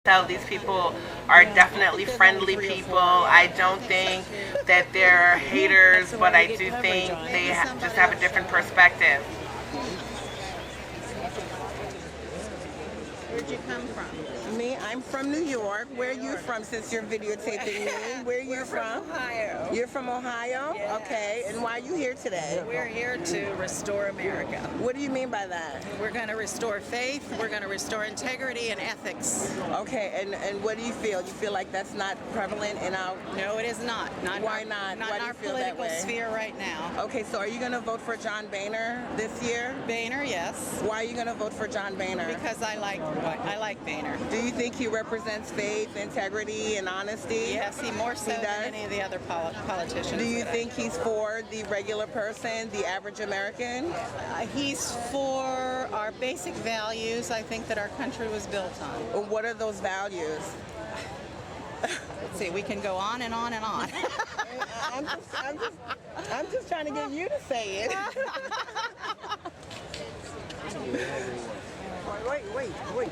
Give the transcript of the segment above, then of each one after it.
tell these people are definitely friendly people. I don't think that they're haters, but I do think they just have a different perspective. Where'd you come from? Me, I'm from New York. Where are you from since you're videotaping me? Where are you from? Ohio. You're from Ohio? Yes. Okay. And why are you here today? We're here to restore America. What do you mean by that? We're going to restore faith. We're going to restore integrity and ethics. Okay. And what do you feel? You feel like that's not prevalent in our... No, it is not. Why not? Not Why in do you our feel that political way? sphere right now. Okay, so are you going to vote for John Boehner this year? Boehner, yes. Why are you going to vote for John Boehner? Because I like Boehner. Do you think he represents faith, integrity, and honesty? Yes, he more so He than does? any of the other politicians. Do you think he's for the regular person, the average American? He's for our basic values, I think, that our country was built on. Or what are those values? Let's see, we can go on and on and on. I'm just trying to get you to say it. Wait.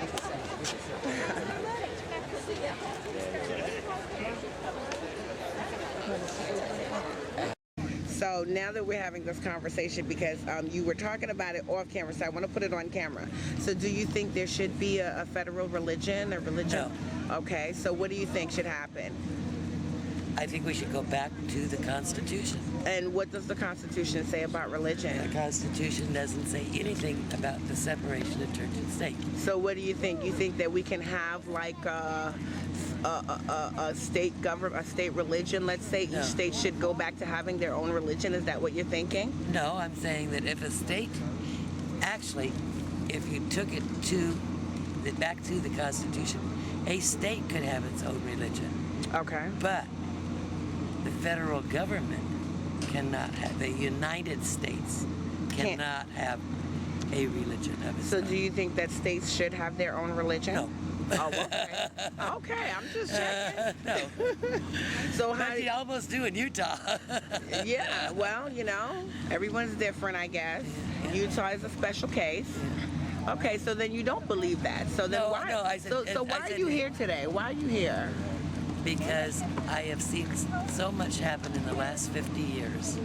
So now that we're having this conversation, because you were talking about it off camera, so I want to put it on camera. So do you think there should be a federal religion, a religion? No. Okay, so what do you think should happen? I think we should go back to the Constitution. And what does the Constitution say about religion? The Constitution doesn't say anything about the separation of church and state. So what do you think? You think that we can have like a state government, a state religion, let's say? No. Each state should go back to having their own religion? Is that what you're thinking? No, I'm saying that if a state, actually, if you took it back to the Constitution, a state could have its own religion. Okay. But the federal government cannot have, the United States cannot have a religion of its So own. do you think that states should have their own religion? No. Oh, okay. Okay, I'm just checking. No. So how? But you almost do in Utah. Yeah, well, you know, everyone's different, I guess. Utah is a special case. Okay, so then you don't believe that. So then No, why? no, I said- so why I are said- you here today? Why are you here? Because I have seen so much happen in the last 50 years.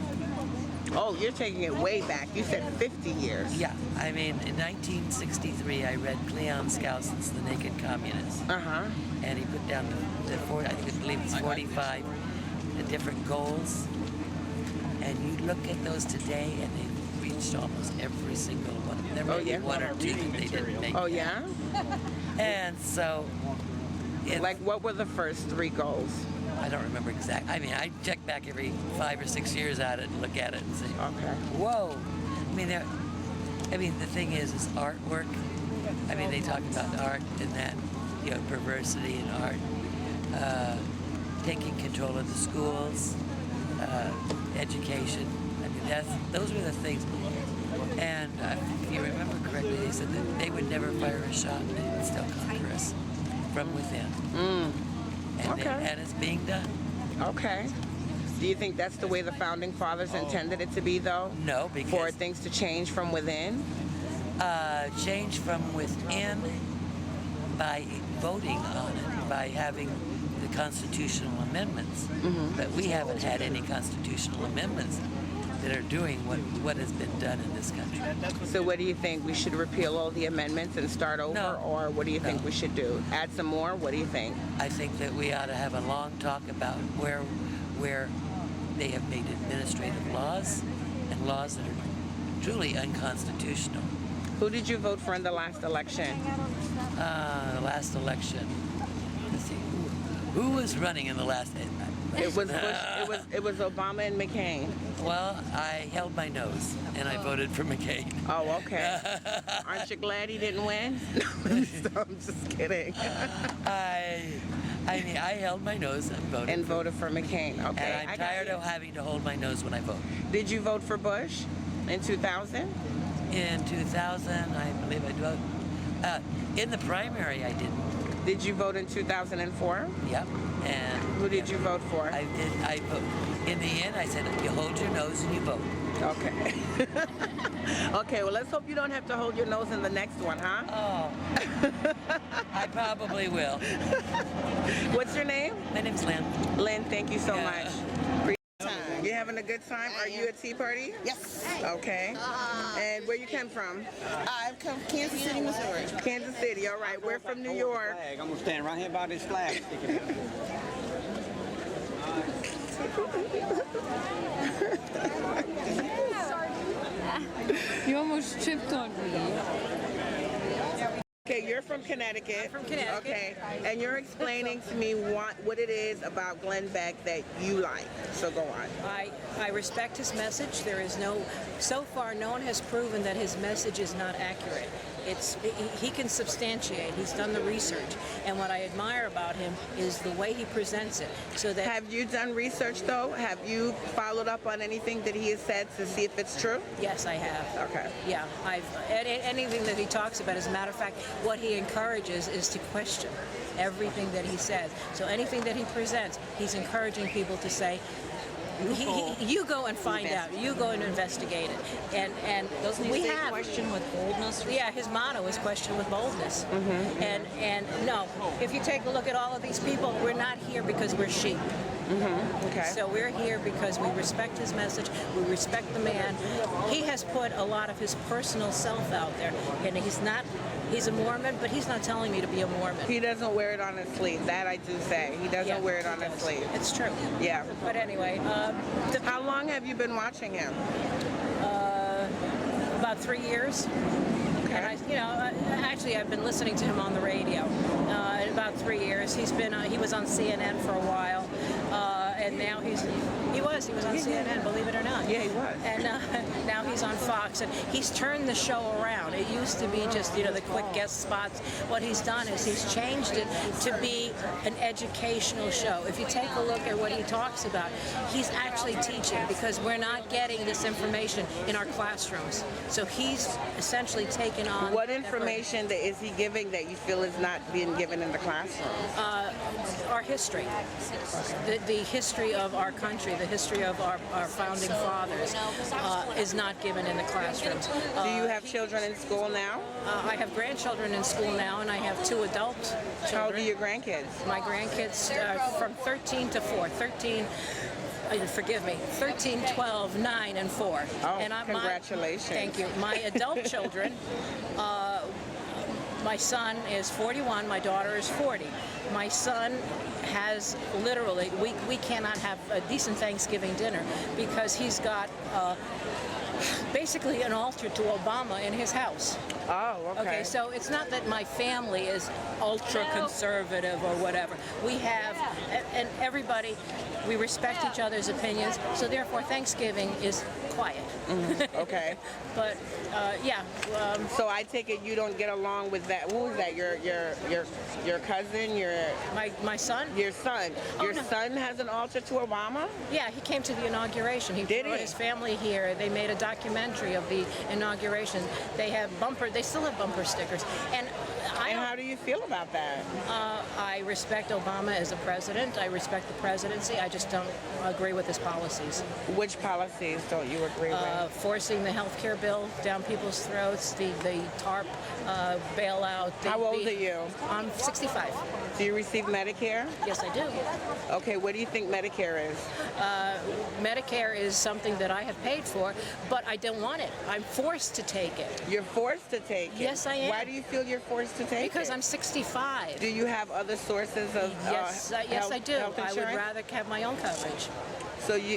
Oh, you're taking it way back. You said 50 years. Yeah, I mean, in 1963, I read Cleon Skousen's The Naked Communist, Uh-huh. and he put down I believe it's 45 different goals, and you look at those today, and they've reached almost every single one. There may be yeah? one or two that they didn't make. Oh, yeah? And so, Like, what were the first three goals? I don't remember exactly. I mean, I check back every 5 or 6 years at it and look at it and say, Okay. whoa. I mean, the thing is artwork. I mean, they talk about art and that, perversity in art, taking control of the schools, education. I mean, those were the things. And if you remember correctly, they said that they would never fire a shot and they would still conquer us from within. Okay. And it's being done. Okay. Do you think that's the way the Founding Fathers intended it to be, though? No, For because things to change from within? change from within by voting on it, by having the constitutional amendments. But we haven't had any constitutional amendments that are doing what has been done in this country. So what do you think? We should repeal all the amendments and start over? No. Or what do you think No. we should do? Add some more? What do you think? I think that we ought to have a long talk about where they have made administrative laws and laws that are truly unconstitutional. Who did you vote for in the last election? The last election, let's see, who was running in the last? It was Bush. It was Obama and McCain. Well, I held my nose and I voted for McCain. Oh, okay. Aren't you glad he didn't win? I'm just kidding. I mean, I held my nose and voted. And voted for McCain. Okay. And I'm tired of having to hold my nose when I vote. Did you vote for Bush in 2000? In 2000, I believe I voted. In the primary, I didn't. Did you vote in 2004? Yep. And Who did you vote for? I did. I vote. In the end, I said, you hold your nose and you vote. Okay. Okay, well, let's hope you don't have to hold your nose in the next one, huh? Oh, I probably will. What's your name? My name's Lynn. Lynn, thank you so Yeah. much. You having a good time? Are you at Tea Party? Yes. Okay. And where you come from? I come from Kansas City, Missouri. Kansas City, all right. We're from New York. I'm gonna stand right here by this flag. You almost tripped on me. Okay, you're from Connecticut. From Connecticut. Okay, and you're explaining to me what it is about Glenn Beck that you like. So go on. I respect his message. So far, no one has proven that his message is not accurate. He can substantiate. He's done the research, and what I admire about him is the way he presents it. So that Have you done research though? Have you followed up on anything that he has said to see if it's true? yes, I have. Okay. Yeah, anything that he talks about. As a matter of fact, what he encourages is to question everything that he says. So anything that he presents, he's encouraging people to say, you go and find out. You go and investigate it. And we have Question with boldness. Yeah, his motto is question with boldness. And no, if you take a look at all of these people, we're not here because we're sheep. Okay. So we're here because we respect his message, we respect the man. He has put a lot of his personal self out there, and he's a Mormon, but he's not telling me to be a Mormon. He doesn't wear it on his sleeve. That I do say. He doesn't Yeah, wear it he on his does. sleeve. It's true. Yeah. But anyway, How long have you been watching him? about 3 years. And actually, I've been listening to him on the radio. About 3 years, he was on CNN for a while, and now he was on CNN. Believe it or not. Yeah, he was. And now he's on Fox, and he's turned the show around. It used to be just the quick guest spots. What he's done is he's changed it to be an educational show. If you take a look at what he talks about, he's actually teaching, because we're not getting this information in our classrooms. So he's essentially taken on What information is he giving that you feel is not being given in the classroom? our history, the history of our country, the history of our founding fathers is not given in the classrooms. Do you have children in school now? I have grandchildren in school now, and I have 2 adult children. How old are your grandkids? My grandkids from 13 to 4. 13, forgive me, 13, 12, 9, and 4. Oh, And congratulations. Thank you. My adult children, my son is 41, my daughter is 40. My son has literally, we cannot have a decent Thanksgiving dinner because he's got basically an altar to Obama in his house. Oh, okay. Okay, so it's not that my family is ultra conservative or whatever. We have, and everybody, we respect each other's opinions, so therefore Thanksgiving is quiet. Okay. But So I take it you don't get along with that. Who is that? Your cousin? my son. Your son? Oh, Your no. son has an altar to Obama? Yeah, he came to the inauguration. He Did brought he? his family here. They made a documentary of the inauguration. They still have bumper stickers. And And how do you feel about that? I respect Obama as a president. I respect the presidency. I just don't agree with his policies. Which policies don't you agree with? Forcing the health care bill down people's throats, the TARP bailout. How old are you? I'm 65. Do you receive Medicare? Yes, I do. Okay, what do you think Medicare is? Medicare is something that I have paid for, but I don't want it. I'm forced to take it. You're forced to take it. Yes, I am. Why do you feel you're forced to take Because it? I'm 65. Do you have other sources of Yes, health, I do. health I would insurance? rather have my own coverage.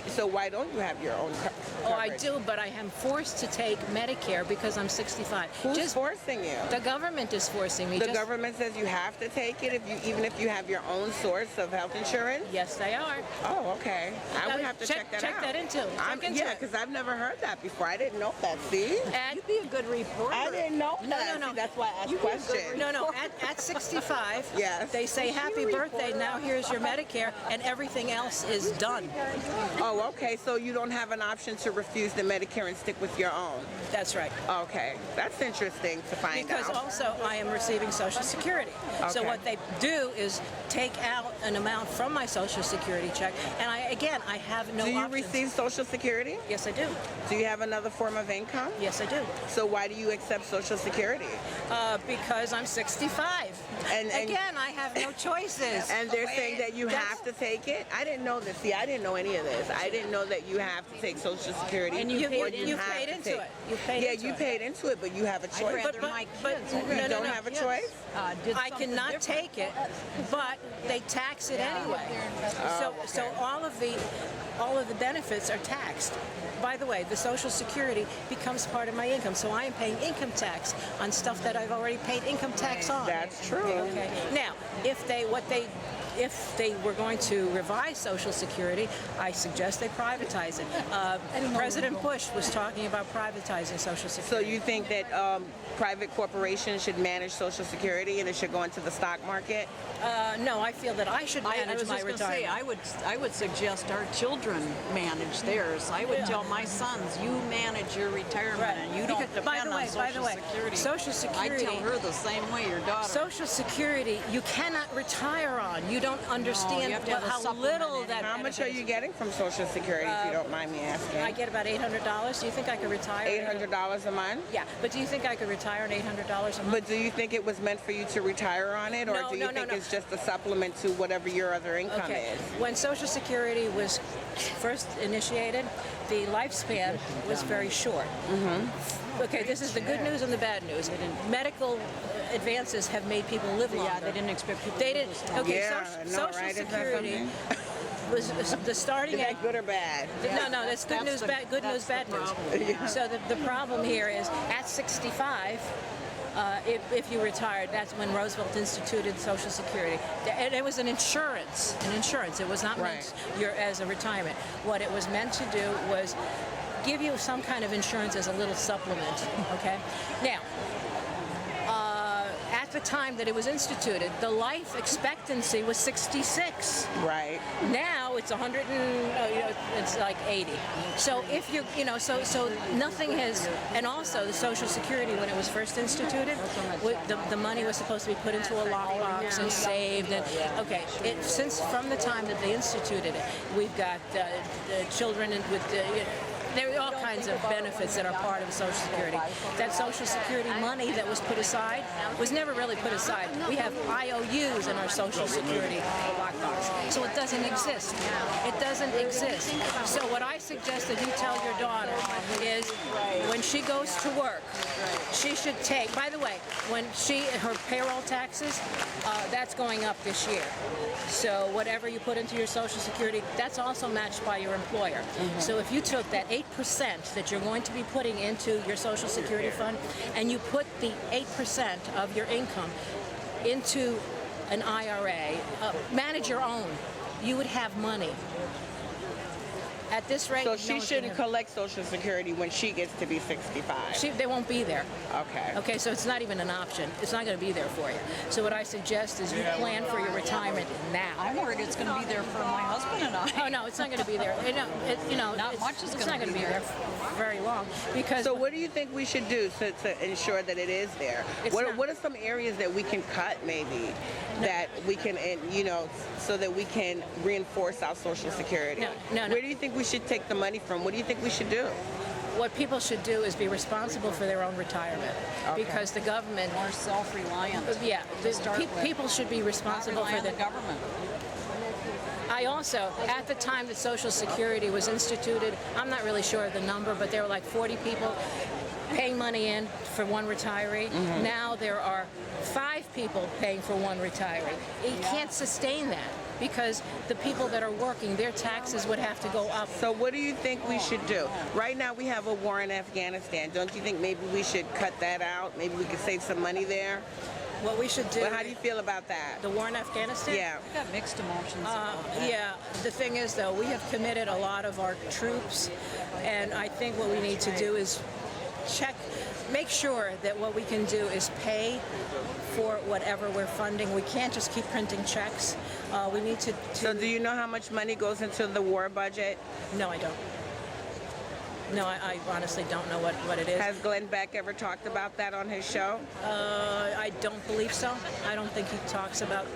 So why don't you have your own coverage? Oh, I do, but I am forced to take Medicare because I'm 65. Who's forcing you? The government is forcing me. The government says you have to take it even if you have your own source of health insurance? Yes, they are. Oh, okay. I would have to check that out. Check that into. Yeah, because I've never heard that before. I didn't know that. See? And You'd be a good reporter. I didn't know No, that. no, no. See, that's why I asked questions. no, at 65, Yes. they say happy birthday. Now here's your Medicare, and everything else is done. Oh, okay. So you don't have an option to refuse the Medicare and stick with your own. That's right. Okay, that's interesting to find Because out. also I am receiving Social Security. So Okay. what they do is take out an amount from my Social Security check, and I have no Do you options. receive Social Security? Yes, I do. Do you have another form of income? Yes, I do. So why do you accept Social Security? Because I'm 65. And again, I have no choices. And they're saying that you That's- have to take it? I didn't know this. See, I didn't know any of this. I didn't know that you have to take Social Security. And you or paid have paid to into take- it. You paid yeah, into you it. paid into it, but you have a choice. But You don't have a choice? I cannot take it, but they tax it anyway. So all of the benefits are taxed. By the way, the Social Security becomes part of my income, so I am paying income tax on stuff that I've already paid income tax on. That's true. Okay. Now, if they were going to revise Social Security, I suggest they privatize it. President Bush was talking about privatizing Social So Security. you think that private corporations should manage Social Security and it should go into the stock market? No, I feel that I should manage I was my just going to retirement. say, I would suggest our children manage theirs. I would tell my sons, you manage your retirement, Right. and you don't Because, by depend the way, on Social Security. Social Security. I tell her the same way, your daughter. Social Security, you cannot retire on. You don't understand have to have a how supplement little in. that. How much are benefits. you getting from Social Security, if you don't mind me asking? I get about $800. Do you think I could retire? $800 a month? Yeah, but do you think I could retire on $800 a month? But do you think it was meant for you to retire on it, or No, do you no, no, think no. it's just a supplement to whatever your other income Okay. is? When Social Security was first initiated, the lifespan was very short. Okay, this is the good news and the bad news. Medical advances have made people live longer. Yeah, they didn't expect people They to live didn't. this long. Okay, Yeah, I know, Social right? Isn't that Security was the starting Is age. that good or bad? No, that's good news, bad, good news, bad news. So the problem here is at 65, if you retired, that's when Roosevelt instituted Social Security. And it was an insurance. It was not meant as a retirement. What it was meant to do was give you some kind of insurance as a little supplement, okay? Now, at the time that it was instituted, the life expectancy was 66. Right. Now it's 100 and it's like 80. So if you so nothing has, and also the Social Security when it was first instituted, the money was supposed to be put into a lockbox and saved. And since from the time that they instituted it, we've got children with. There are all kinds of benefits that are part of Social Security. That Social Security money that was put aside was never really put aside. We have IOUs in our Social Security lockbox. So it doesn't exist. It doesn't exist. So what I suggest that you tell your daughter is when she goes to work, she should take, by the way, when her payroll taxes, that's going up this year. So whatever you put into your Social Security, that's also matched by your employer. So if you took that 8% that you're going to be putting into your Social Security fund, and you put the 8% of your income into an IRA, manage your own, you would have money. At this rate, So no she one's shouldn't gonna- collect Social Security when she gets to be 65. They won't be there. Okay. Okay, so it's not even an option. It's not going to be there for you. So what I suggest is you plan for your retirement now. I'm worried it's going to be there for my husband and I. Oh no, it's not going to be there. Not much is it's gonna not going to be be there. there very long because. So what do you think we should do to ensure that it is there? It's not- What are some areas that we can cut maybe that we can, so that we can reinforce our Social Security? No. Where do you think we should take the money from? What do you think we should do? What people should do is be responsible for their own retirement because the government. More self-reliant. Yeah, start with. people should be Not responsible rely for on their. the government. I also, at the time that Social Security was instituted, I'm not really sure of the number, but there were like 40 people paying money in for one retiree. Now there are 5 people paying for one retiree. You can't sustain that because the people that are working, their taxes would have to go up. So what do you think we should do? Right now we have a war in Afghanistan. Don't you think maybe we should cut that out? Maybe we could save some money there? What we should do. But how do you feel about that? The war in Afghanistan? Yeah. I've got mixed emotions about that. Yeah, the thing is though, we have committed a lot of our troops, and I think what we need to do is make sure that what we can do is pay for whatever we're funding. We can't just keep printing checks. We need to. So do you know how much money goes into the war budget? No, I don't. No, I honestly don't know what it is. Has Glenn Beck ever talked about that on his show? I don't believe so. I don't think he talks about.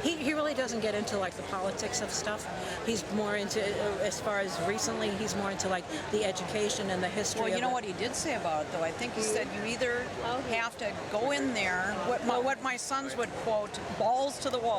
He really doesn't get into like the politics of stuff. He's more into, as far as recently, he's more into like the education and the history. Well, you of know it. what he did say about it, though? I think he said you either have to go in there, what my sons would quote, balls to the wall.